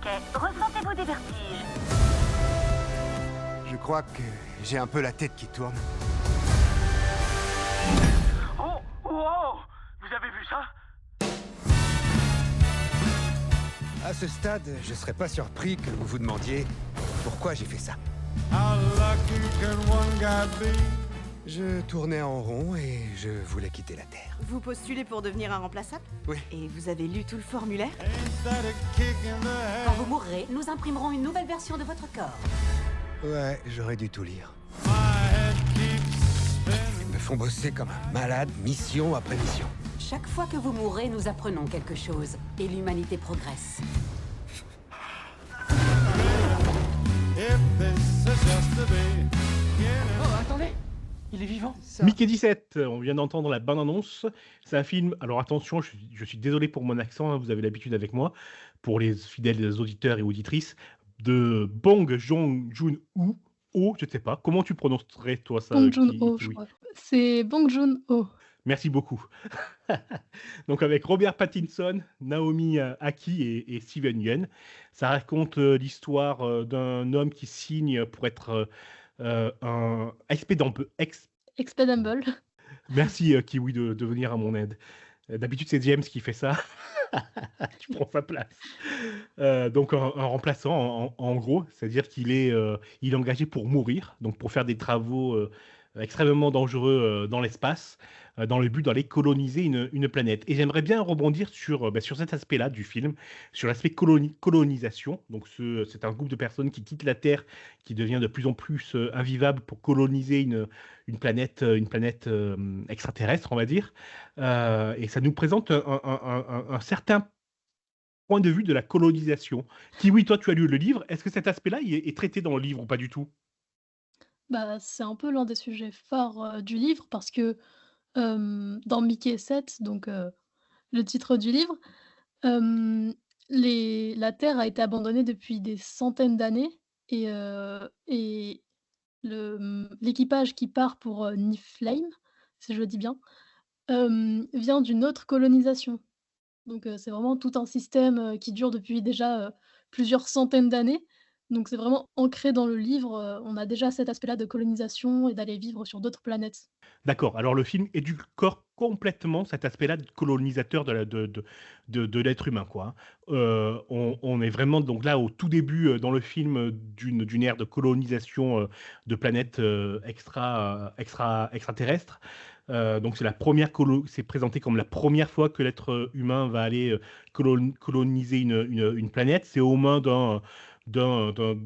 quai. Ressentez-vous des vertiges? Je crois que j'ai un peu la tête qui tourne. Oh, wow! Vous avez vu ça? À ce stade, je serais pas surpris que vous vous demandiez pourquoi j'ai fait ça. How lucky can one guy be? Je tournais en rond et je voulais quitter la Terre. Vous postulez pour devenir un remplaçable? Oui. Et vous avez lu tout le formulaire? Ain't that a kick in the Quand head? vous mourrez, nous imprimerons une nouvelle version de votre corps. Ouais, j'aurais dû tout lire. My head keeps Ils spinning. me font bosser comme un malade, mission après mission. Chaque fois que vous mourrez, nous apprenons quelque chose. Et l'humanité progresse. If this is just to be, Oh, attendez! Il est vivant. Mickey 17, on vient d'entendre la bande-annonce. C'est un film, alors attention, je suis désolé pour mon accent, hein, vous avez l'habitude avec moi, pour les fidèles auditeurs et auditrices, de Bong Joon-ho, je ne sais pas, comment tu prononcerais toi ça Bong Joon-ho, je Kiwi? crois. C'est Bong Joon-ho. Merci beaucoup. Donc avec Robert Pattinson, Naomi Aki et Steven Yeun. Ça raconte l'histoire d'un homme qui signe pour être un Expendable. Merci Kiwi de venir à mon aide. D'habitude c'est James qui fait ça. Tu prends sa place. Donc un remplaçant en gros, c'est-à-dire il est engagé pour mourir, donc pour faire des travaux extrêmement dangereux dans l'espace, dans le but d'aller coloniser une planète. Et j'aimerais bien rebondir sur cet aspect-là du film, sur l'aspect colonisation. Donc c'est un groupe de personnes qui quittent la Terre, qui devient de plus en plus invivable pour coloniser une planète extraterrestre, on va dire. Et ça nous présente un certain point de vue de la colonisation. Kiwi, toi, tu as lu le livre. Est-ce que cet aspect-là est traité dans le livre ou pas du tout? Bah, c'est un peu l'un des sujets phares, du livre parce que, dans Mickey 7, donc le titre du livre, hem, la Terre a été abandonnée depuis des centaines d'années et l'équipage qui part pour, Niflheim, si je le dis bien, vient d'une autre colonisation. Donc c'est vraiment tout un système, qui dure depuis déjà, plusieurs centaines d'années. Donc c'est vraiment ancré dans le livre, on a déjà cet aspect-là de colonisation et d'aller vivre sur d'autres planètes. D'accord. Alors le film édulcore complètement cet aspect-là de colonisateur de l'être humain, quoi, hein. On est vraiment donc là au tout début dans le film d'une ère de colonisation de planètes extraterrestres. Donc c'est présenté comme la première fois que l'être humain va aller coloniser une planète. C'est aux mains d'un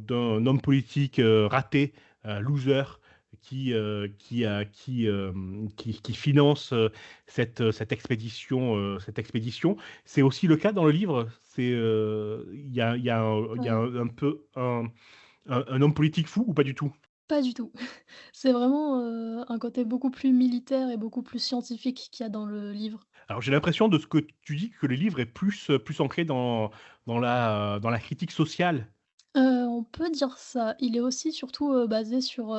homme politique raté, loser, qui finance cette expédition. C'est aussi le cas dans le livre. Il y a Ouais. un homme politique fou ou pas du tout? Pas du tout. C'est vraiment, un côté beaucoup plus militaire et beaucoup plus scientifique qu'il y a dans le livre. Alors j'ai l'impression de ce que tu dis que le livre est plus ancré dans la critique sociale. On peut dire ça. Il est aussi surtout, basé sur,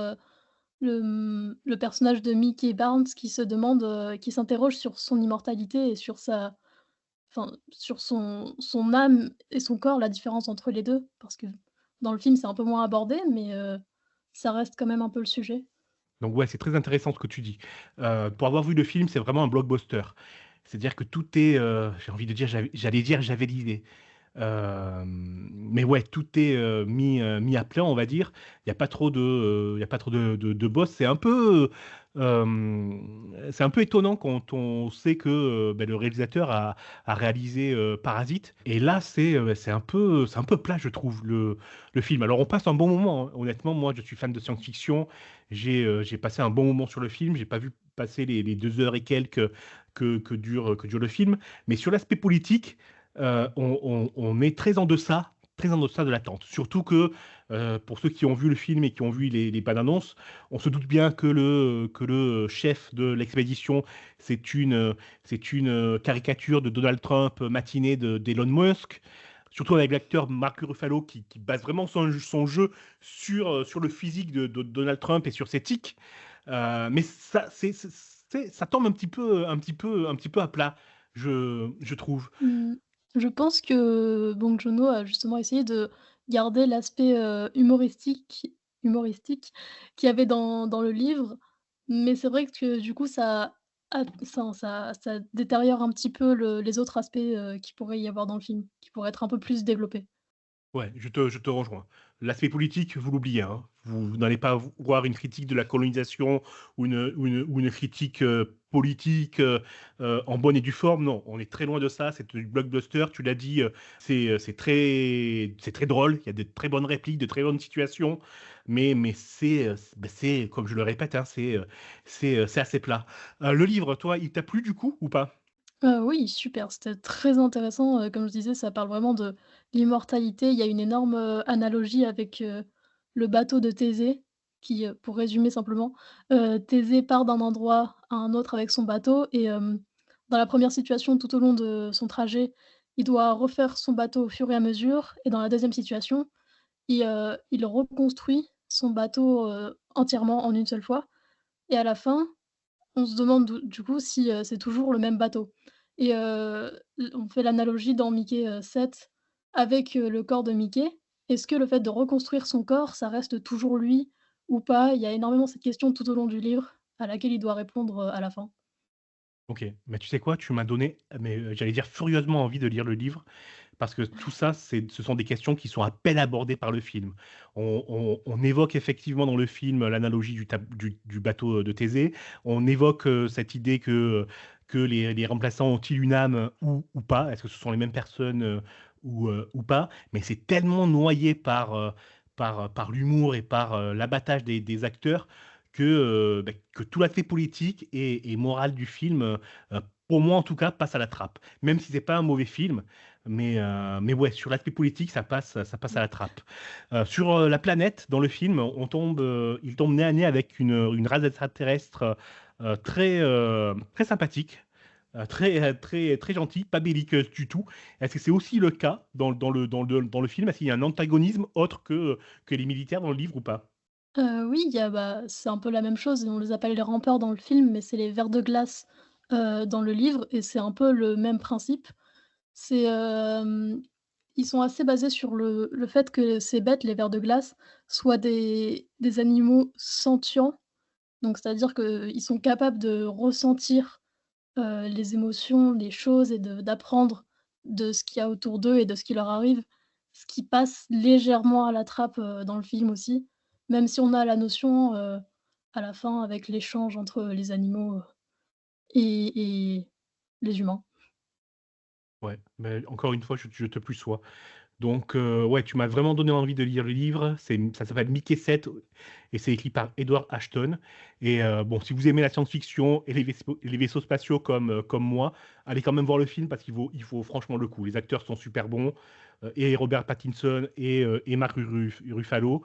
le personnage de Mickey Barnes qui se demande, qui s'interroge sur son immortalité et sur sur son âme et son corps, la différence entre les 2. Parce que dans le film, c'est un peu moins abordé, mais ça reste quand même un peu le sujet. Donc ouais, c'est très intéressant ce que tu dis. Pour avoir vu le film, c'est vraiment un blockbuster. C'est-à-dire que tout est, j'ai envie de dire, j'allais dire j'avais l'idée. Mais ouais, tout est mis à plat, on va dire. Il y a pas trop de boss. C'est un peu étonnant quand on sait que ben, le réalisateur a réalisé Parasite. Et là, c'est un peu plat, je trouve, le film. Alors, on passe un bon moment, hein. Honnêtement, moi, je suis fan de science-fiction. J'ai passé un bon moment sur le film. J'ai pas vu passer les 2 heures et quelques que dure le film. Mais sur l'aspect politique, on est très en deçà de l'attente. Surtout que, pour ceux qui ont vu le film et qui ont vu les bandes annonces, on se doute bien que le chef de l'expédition, c'est une caricature de Donald Trump matinée d'Elon Musk. Surtout avec l'acteur Mark Ruffalo qui base vraiment son jeu sur le physique de Donald Trump et sur ses tics. Mais ça tombe un petit peu à plat, je trouve. Mmh. Je pense que Bong Joon-ho a justement essayé de garder l'aspect, humoristique qu'il y avait dans le livre, mais c'est vrai que du coup ça détériore un petit peu les autres aspects, qu'il pourrait y avoir dans le film, qui pourraient être un peu plus développés. Ouais, je te rejoins. L'aspect politique, vous l'oubliez, hein. Vous n'allez pas voir une critique de la colonisation ou une critique, politique, en bonne et due forme. Non, on est très loin de ça. C'est du blockbuster, tu l'as dit, c'est très drôle. Il y a de très bonnes répliques, de très bonnes situations, mais c'est comme je le répète, hein, c'est assez plat. Le livre, toi, il t'a plu du coup ou pas? Oui, super, c'était très intéressant, comme je disais, ça parle vraiment de l'immortalité. Il y a une énorme, analogie avec, le bateau de Thésée qui, pour résumer simplement, Thésée part d'un endroit à un autre avec son bateau et dans la première situation, tout au long de son trajet, il doit refaire son bateau au fur et à mesure et dans la deuxième situation, il reconstruit son bateau, entièrement en une seule fois et à la fin, on se demande du coup si, c'est toujours le même bateau et on fait l'analogie dans Mickey, 7 avec, le corps de Mickey. Est-ce que le fait de reconstruire son corps, ça reste toujours lui ou pas? Il y a énormément cette question tout au long du livre à laquelle il doit répondre, à la fin. OK, mais tu sais quoi? Tu m'as donné, mais j'allais dire furieusement envie de lire le livre. Parce que tout ça, ce sont des questions qui sont à peine abordées par le film. On évoque effectivement dans le film l'analogie du bateau de Thésée. On évoque cette idée que les remplaçants ont-ils une âme ou pas? Est-ce que ce sont les mêmes personnes ou pas? Mais c'est tellement noyé par l'humour et par l'abattage des acteurs que tout l'aspect politique et moral du film, pour moi en tout cas, passe à la trappe. Même si c'est pas un mauvais film, mais ouais, sur l'aspect politique, ça passe à la trappe. Sur la planète, dans le film, il tombe nez à nez avec une race extraterrestre très sympathique, très gentille, pas belliqueuse du tout. Est-ce que c'est aussi le cas dans le film? Est-ce qu'il y a un antagonisme autre que les militaires dans le livre ou pas? Oui, c'est un peu la même chose, on les appelle les rampeurs dans le film, mais c'est les vers de glace, dans le livre et c'est un peu le même principe. C'est, ils sont assez basés sur le fait que ces bêtes, les vers de glace, soient des animaux sentients. Donc c'est-à-dire qu'ils sont capables de ressentir, les émotions, les choses et d'apprendre de ce qu'il y a autour d'eux et de ce qui leur arrive. Ce qui passe légèrement à la trappe, dans le film aussi, même si on a la notion, à la fin avec l'échange entre les animaux, et les humains. Ouais, mais encore une fois, je te plus sois. Donc, ouais, tu m'as vraiment donné envie de lire le livre. Ça s'appelle Mickey 7 et c'est écrit par Edward Ashton. Et bon, si vous aimez la science-fiction et les vaisseaux spatiaux comme moi, allez quand même voir le film parce qu'il faut franchement le coup. Les acteurs sont super bons, et Robert Pattinson et Mark Ruffalo,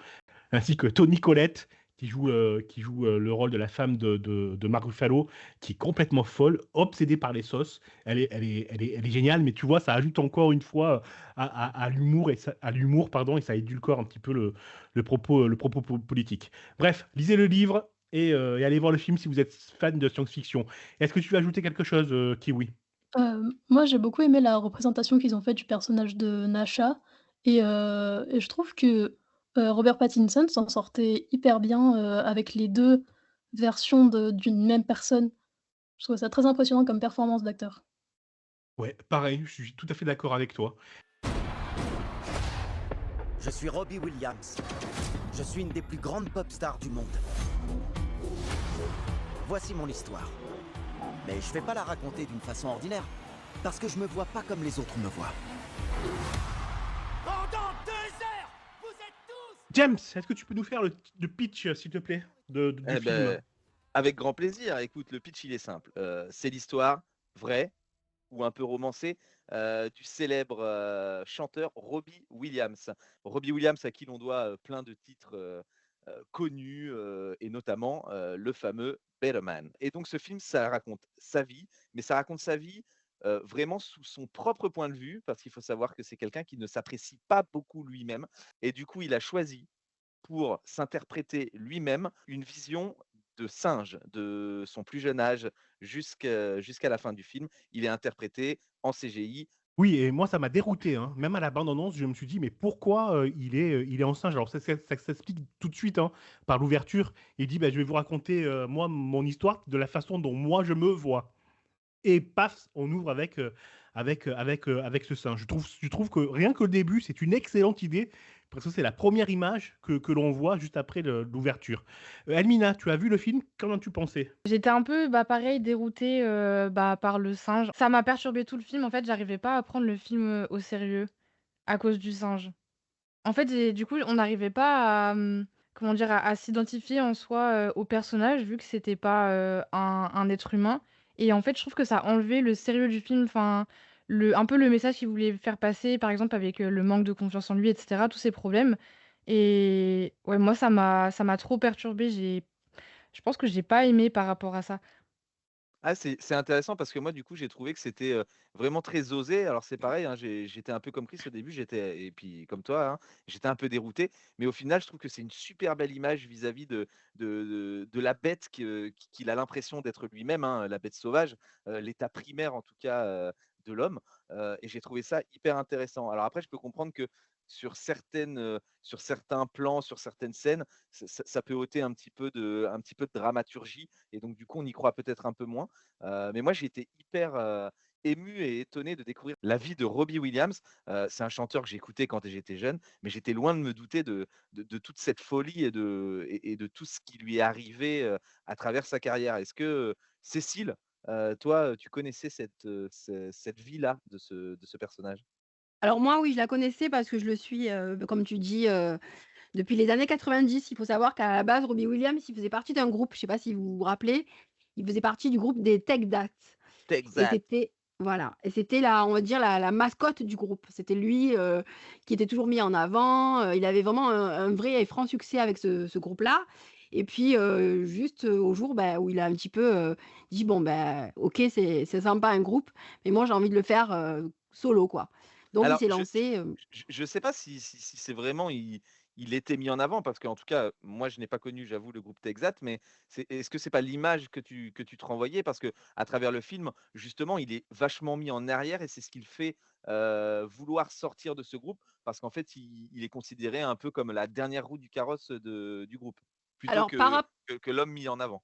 ainsi que Toni Collette qui joue le rôle de la femme de Mark Ruffalo, qui est complètement folle, obsédée par les sauces. Elle est géniale, mais tu vois, ça ajoute encore une fois à l'humour pardon, et ça édulcore un petit peu le propos politique. Bref, lisez le livre et allez voir le film si vous êtes fan de science-fiction. Est-ce que tu veux ajouter quelque chose, Kiwi? Moi, j'ai beaucoup aimé la représentation qu'ils ont faite du personnage de Nasha et je trouve que, Robert Pattinson s'en sortait hyper bien, avec les 2 versions d'une même personne. Je trouve ça très impressionnant comme performance d'acteur. Ouais, pareil, je suis tout à fait d'accord avec toi. Je suis Robbie Williams. Je suis une des plus grandes pop stars du monde. Voici mon histoire. Mais je vais pas la raconter d'une façon ordinaire, parce que je me vois pas comme les autres me voient. Pendant 2 heures, vous êtes tous... James, est-ce que tu peux nous faire le pitch, s'il te plaît, du Eh film? ben, avec grand plaisir. Écoute, le pitch, il est simple. C'est l'histoire vraie ou un peu romancée du célèbre chanteur Robbie Williams. Robbie Williams, à qui l'on doit plein de titres connus et notamment le fameux Better Man. Et donc, ce film, ça raconte sa vie, mais ça raconte sa vie vraiment sous son propre point de vue, parce qu'il faut savoir que c'est quelqu'un qui ne s'apprécie pas beaucoup lui-même. Et du coup, il a choisi pour s'interpréter lui-même une vision de singe de son plus jeune âge jusqu'à la fin du film. Il est interprété en CGI Oui, et moi, ça m'a dérouté, hein. Même à la bande-annonce, je me suis dit: «Mais pourquoi, il est en singe?» Alors ça s'explique tout de suite, hein, par l'ouverture. Il dit: «Bah, je vais vous raconter, moi, mon histoire de la façon dont moi je me vois». Et paf, on ouvre avec ce singe. Je trouve que rien que le début, c'est une excellente idée, parce que c'est la première image que l'on voit juste après l'ouverture. Elmina, tu as vu le film, qu'en as-tu pensé? J'étais un peu, bah, pareil, déroutée, par le singe. Ça m'a perturbé tout le film, en fait, j'arrivais pas à prendre le film, au sérieux à cause du singe. En fait, et du coup, on n'arrivait pas à, comment dire? À s'identifier en soi, au personnage vu que c'était pas, un être humain et en fait, je trouve que ça a enlevé le sérieux du film, enfin, un peu le message qu'il voulait faire passer, par exemple, avec, le manque de confiance en lui et cetera, tous ces problèmes et ouais, moi, ça m'a trop perturbée. Je pense que j'ai pas aimé par rapport à ça. Ah, c'est intéressant parce que moi, du coup, j'ai trouvé que c'était, vraiment très osé. Alors c'est pareil, hein, j'étais un peu comme Chris au début, j'étais et puis comme toi, hein, j'étais un peu dérouté. Mais au final, je trouve que c'est une super belle image vis-à-vis de la bête qu'il a l'impression d'être lui-même, hein, la bête sauvage, l'état primaire en tout cas, de l'homme, et j'ai trouvé ça hyper intéressant. Alors après, je peux comprendre que sur certains plans, sur certaines scènes, ça peut ôter un petit peu de dramaturgie et donc du coup, on y croit peut-être un peu moins. Mais moi, j'ai été hyper, ému et étonné de découvrir la vie de Robbie Williams. C'est un chanteur que j'écoutais quand j'étais jeune, mais j'étais loin de me douter de toute cette folie et de tout ce qui lui est arrivé, à travers sa carrière. Est-ce que, Cécile, toi, tu connaissais cette vie-là de ce personnage? Alors moi, oui, je la connaissais parce que je le suis, comme tu dis, depuis les années 90. Il faut savoir qu'à la base, Robbie Williams, il faisait partie d'un groupe, je sais pas si vous vous rappelez, il faisait partie du groupe des Take That et Exact. c'était voilà et c'était la on va dire la mascotte du groupe. C'était lui, qui était toujours mis en avant, il avait vraiment un vrai et franc succès avec ce groupe-là et puis, juste, au jour, bah, où il a un petit peu, dit: «Bon, bah, OK, c'est sympa un groupe, mais moi j'ai envie de le faire, solo, quoi». Donc il Alors, s'est je lancé, je sais pas si c'est vraiment il était mis en avant parce qu'en tout cas, moi je n'ai pas connu, j'avoue, le groupe Texat, mais est-ce que c'est pas l'image que tu te renvoyais? Parce que à travers le film, justement, il est vachement mis en arrière et c'est ce qui le fait, vouloir sortir de ce groupe parce qu'en fait, il est considéré un peu comme la dernière roue du carrosse du groupe, plutôt alors que l'homme mis en avant.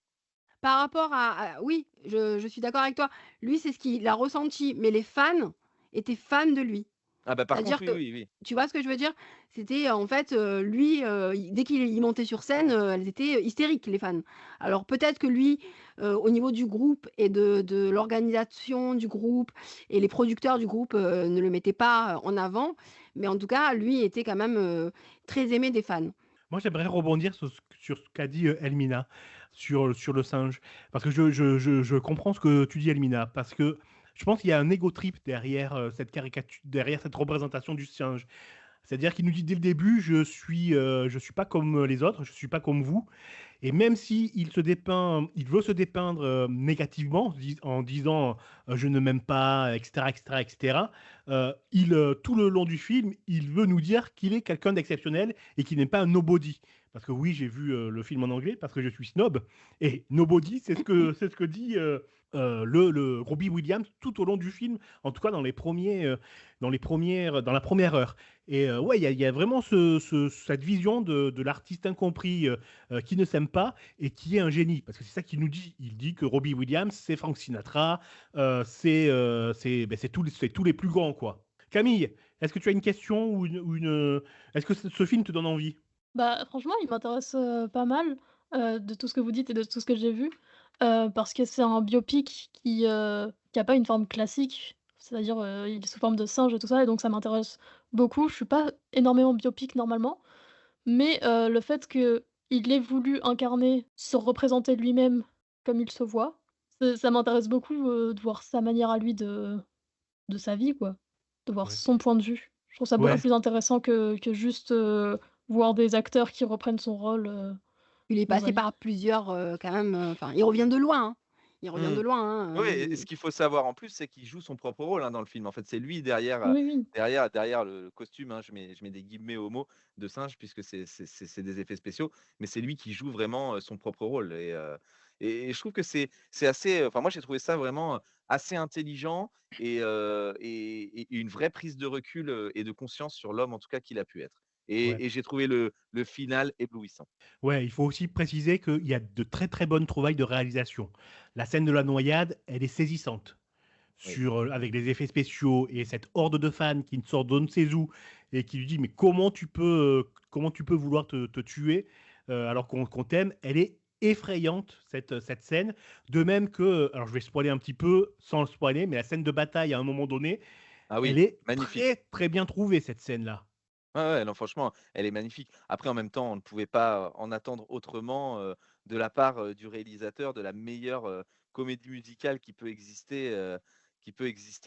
par rapport à oui, je suis d'accord avec toi. Lui, c'est ce qu'il a ressenti, mais les fans étaient fans de lui. Ah bah, par contre, C'est-à-dire oui, que oui, oui. tu vois ce que je veux dire? C'était, en fait, lui, il dès qu'il montait sur scène, elles étaient hystériques les fans. Alors peut-être que lui, au niveau du groupe et de l'organisation du groupe et les producteurs du groupe, ne le mettaient pas, en avant, mais en tout cas, lui était quand même, très aimé des fans. Moi, j'aimerais rebondir sur ce qu'a dit, Elmina, sur le singe. Parce que je comprends ce que tu dis, Elmina, parce que je pense qu'il y a un ego trip derrière, cette caricature, derrière cette représentation du singe. C'est-à-dire qu'il nous dit dès le début: «Je suis pas comme les autres, je suis pas comme vous». Et même si il veut se dépeindre, négativement, en disant, «Je ne m'aime pas», et cetera, et cetera, et cetera, tout le long du film, il veut nous dire qu'il est quelqu'un d'exceptionnel et qu'il n'est pas un nobody. Parce que oui, j'ai vu, le film en anglais parce que je suis snob, et nobody, c'est ce que dit, le Robbie Williams tout au long du film, en tout cas dans la première heure. Et ouais, il y a vraiment cette vision de l'artiste incompris, qui ne s'aime pas et qui est un génie. Parce que c'est ça qu'il nous dit. Il dit que Robbie Williams, c'est Frank Sinatra, c'est tous les plus grands, quoi. Camille, est-ce que tu as une question est-ce que ce film te donne envie? Bah, franchement, il m'intéresse, pas mal, de tout ce que vous dites et de tout ce que j'ai vu, parce que c'est un biopic qui a pas une forme classique. C'est-à-dire, il est sous forme de singe et tout ça et donc ça m'intéresse beaucoup. Je suis pas énormément biopic normalement, mais le fait qu'il ait voulu incarner, se représenter lui-même comme il se voit, ça m'intéresse beaucoup, de voir sa manière à lui de sa vie, quoi. De voir Ouais. son point de vue. Je trouve ça beaucoup Ouais. plus intéressant que juste, voir des acteurs qui reprennent son rôle, Il est dans sa passé vie. par plusieurs, quand même, enfin, il revient de loin, hein. Il revient Mmh. de loin, hein, Oui, et ce qu'il faut savoir en plus, c'est qu'il joue son propre rôle, hein, dans le film. En fait, c'est lui derrière, Oui, oui. derrière le costume, hein, je mets des guillemets au mot, de singe puisque c'est des effets spéciaux, mais c'est lui qui joue vraiment, son propre rôle Et je trouve que c'est assez, enfin moi j'ai trouvé ça vraiment assez intelligent et une vraie prise de recul, et de conscience sur l'homme en tout cas qu'il a pu être. Ouais. Et j'ai trouvé le final éblouissant. Ouais, il faut aussi préciser qu'il y a de très très bonnes trouvailles de réalisation. La scène de la noyade, elle est saisissante. Oui. Avec les effets spéciaux et cette horde de fans qui sort d'on ne sait où et qui lui dit mais comment tu peux vouloir te tuer alors qu'on t'aime, elle est effrayante cette scène. De même que, alors je vais spoiler un petit peu sans le spoiler, mais la scène de bataille à un moment donné, Ah elle oui, est magnifique. très très bien trouvée cette scène-là. Ouais, ouais, non, franchement, elle est magnifique. Après, en même temps, on ne pouvait pas en attendre autrement de la part du réalisateur de la meilleure comédie musicale qui peut exister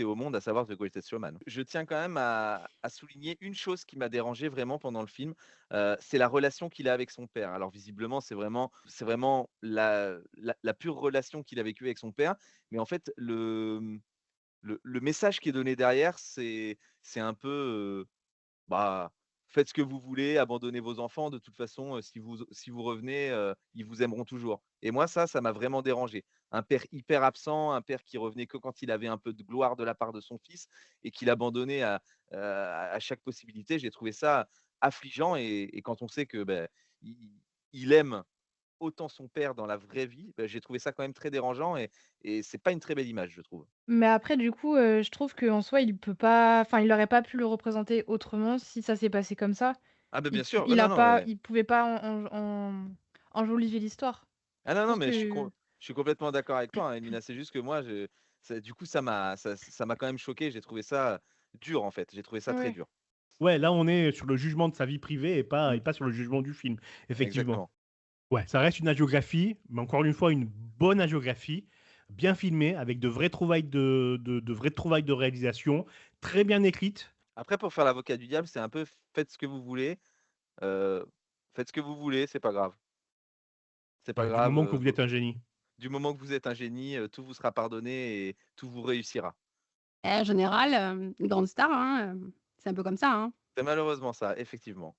au monde, à savoir The Greatest Showman. Je tiens quand même à souligner une chose qui m'a dérangé vraiment pendant le film, c'est la relation qu'il a avec son père. Alors visiblement, c'est vraiment la pure relation qu'il a vécue avec son père, mais en fait, le message qui est donné derrière, c'est un peu, bah, faites ce que vous voulez, abandonnez vos enfants. De toute façon, si vous revenez, ils vous aimeront toujours. Et moi, ça m'a vraiment dérangé. Un père hyper absent, un père qui revenait que quand il avait un peu de gloire de la part de son fils et qu'il abandonnait à chaque possibilité. J'ai trouvé ça affligeant et quand on sait que, il aime autant son père dans la vraie vie, j'ai trouvé ça quand même très dérangeant et c'est pas une très belle image, je trouve. Mais après du coup, je trouve qu'en soi, il peut pas enfin, il aurait pas pu le représenter autrement si ça s'est passé comme ça. Ah Il bien pou sûr, il a non, non, pas mais il pouvait pas enjoliver l'histoire. ah Je non, non, pense mais que je suis complètement d'accord avec toi, hein, Elmina. C'est juste que moi, du coup, ça m'a quand même choqué. J'ai trouvé ça dur, en fait. J'ai trouvé ça très ouais. dur. Ouais, là on est sur le jugement de sa vie privée et pas sur le jugement du film, effectivement. Exactement. Ouais, ça reste une hagiographie, mais encore une fois, une bonne hagiographie, bien filmée, avec de vraies trouvailles de vraies trouvailles de réalisation, très bien écrite. Après, pour faire l'avocat du diable, c'est un peu faites ce que vous voulez. euh, Faites ce que vous voulez, c'est pas grave. C'est pas Ouais, du grave. moment que vous êtes un génie. Du moment que vous êtes un génie, tout vous sera pardonné et tout vous réussira. En général, une grande star, hein, c'est un peu comme ça, hein. C'est malheureusement ça, effectivement.